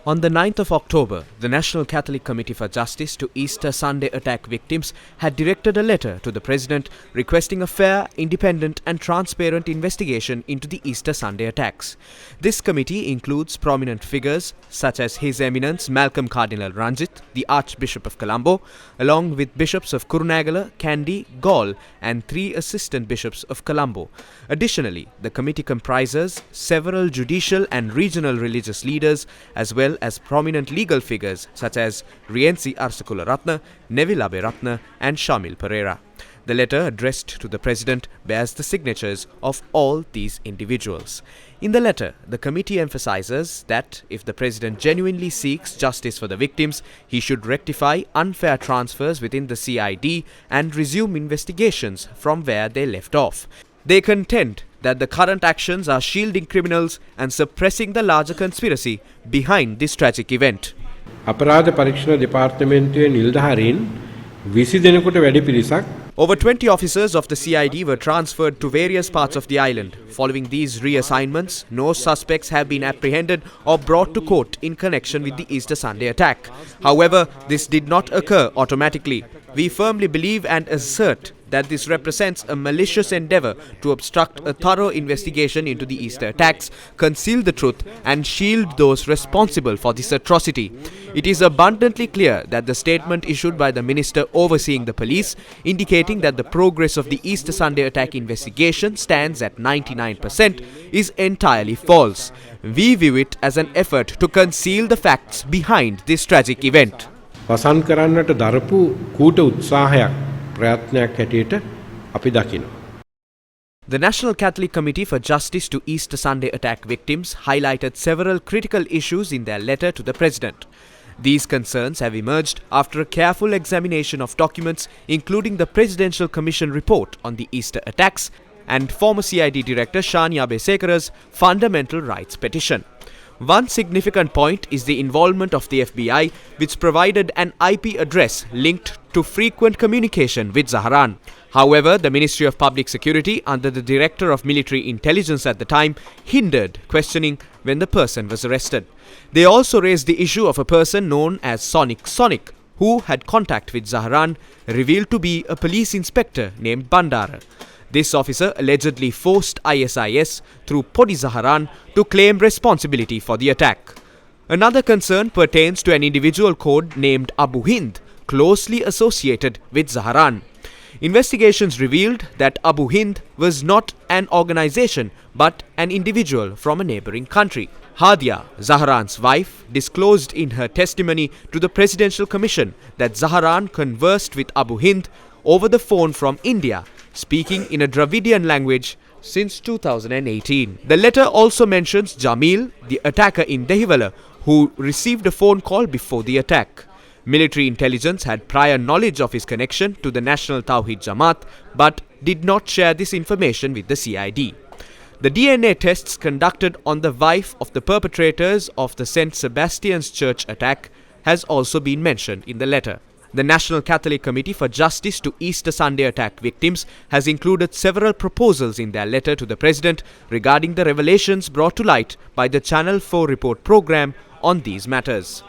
On the 9th of October, the National Catholic Committee for Justice to Easter Sunday attack victims had directed a letter to the President requesting a fair, independent and transparent investigation into the Easter Sunday attacks. This committee includes prominent figures such as His Eminence Malcolm Cardinal Ranjith, the Archbishop of Colombo, along with bishops of Kurunegala, Kandy, Galle and 3 assistant bishops of Colombo. Additionally, the committee comprises several judicial and regional religious leaders as well as prominent legal figures such as Rienzi Arsakularatne, Neville Aberatne and Shamil Pereira. The letter addressed to the President bears the signatures of all these individuals. In the letter, the committee emphasizes that if the President genuinely seeks justice for the victims, he should rectify unfair transfers within the CID and resume investigations from where they left off. They contend that the current actions are shielding criminals and suppressing the larger conspiracy behind this tragic event. අපරාධ පරීක්ෂණ දෙපාර්තමේන්තුවේ නිලධාරීන් 20 දෙනෙකුට වැඩි පිරිසක් Over 20 officers of the CID were transferred to various parts of the island. Following these reassignments, no suspects have been apprehended or brought to court in connection with the Easter Sunday attack. However, this did not occur automatically. We firmly believe and assert that this represents a malicious endeavor to obstruct a thorough investigation into the Easter attacks, conceal the truth and shield those responsible for this atrocity. It is abundantly clear that the statement issued by the minister overseeing the police, indicating that the progress of the Easter Sunday attack investigation stands at 99%, is entirely false. We view it as an effort to conceal the facts behind this tragic event. වසන් කරන්නට දරපු කූට උත්සාහයක් ප්‍රයත්නයක් හැටියට අපි දකිනවා. The National Catholic Committee for Justice to Easter Sunday attack victims highlighted several critical issues in their letter to the President. These concerns have emerged after a careful examination of documents, including the Presidential Commission report on the Easter attacks and former CID Director Shania Besekara's fundamental rights petition. One significant point is the involvement of the FBI, which provided an IP address linked to frequent communication with Zahran. However, the Ministry of Public Security, under the Director of Military Intelligence at the time, hindered questioning when the person was arrested. They also raised the issue of a person known as Sonic, who had contact with Zahran, revealed to be a police inspector named Bandara. This officer allegedly forced ISIS through Podi Zahran to claim responsibility for the attack. Another concern pertains to an individual code named Abu Hind, closely associated with Zahran. Investigations revealed that Abu Hind was not an organization but an individual from a neighboring country. Hadia, Zahran's wife, disclosed in her testimony to the Presidential Commission that Zahran conversed with Abu Hind over the phone from India, speaking in a Dravidian language since 2018. The letter also mentions Jamil, the attacker in Dehiwala, who received a phone call before the attack. Military intelligence had prior knowledge of his connection to the National Tawhid Jamaat but did not share this information with the CID. The DNA tests conducted on the wife of the perpetrators of the St. Sebastian's Church attack has also been mentioned in the letter. The National Catholic Committee for Justice to Easter Sunday attack victims has included several proposals in their letter to the President regarding the revelations brought to light by the Channel 4 report program on these matters.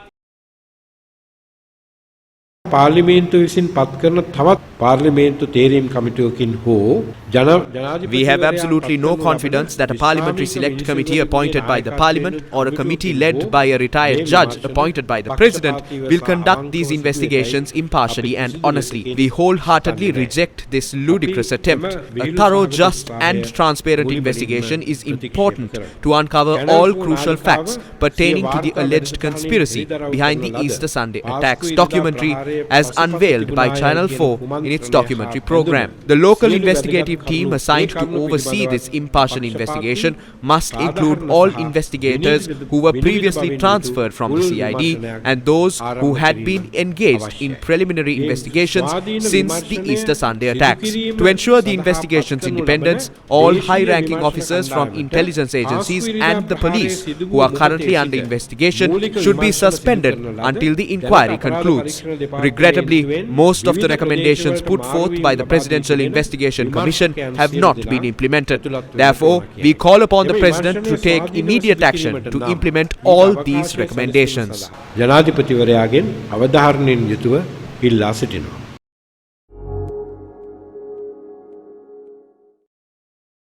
පාර්ලිමේන්තුව විසින් පත් කරන තවත් පාර්ලිමේන්තු තේරීම් කමිටුවකින් හෝ We have absolutely no confidence that a parliamentary select committee appointed by the parliament or a committee led by a retired judge appointed by the president will conduct these investigations impartially and honestly. We wholeheartedly reject this ludicrous attempt. A thorough, just and transparent investigation is important to uncover all crucial facts pertaining to the alleged conspiracy behind the Easter Sunday attacks documentary as unveiled by Channel 4 in its documentary program. The local investigative team assigned to oversee this impartial investigation must include all investigators who were previously transferred from the CID and those who had been engaged in preliminary investigations since the Easter Sunday attacks. To ensure the investigation's independence, all high-ranking officers from intelligence agencies and the police who are currently under investigation should be suspended until the inquiry concludes. Regrettably, most of the recommendations put forth by the Presidential Investigation Commission have not been implemented. Therefore, we call upon the President to take immediate action to implement all these recommendations. ජනාධිපතිවරයාගෙන් අවධාරණයෙන් යුතුව ඉල්ලා සිටිනවා.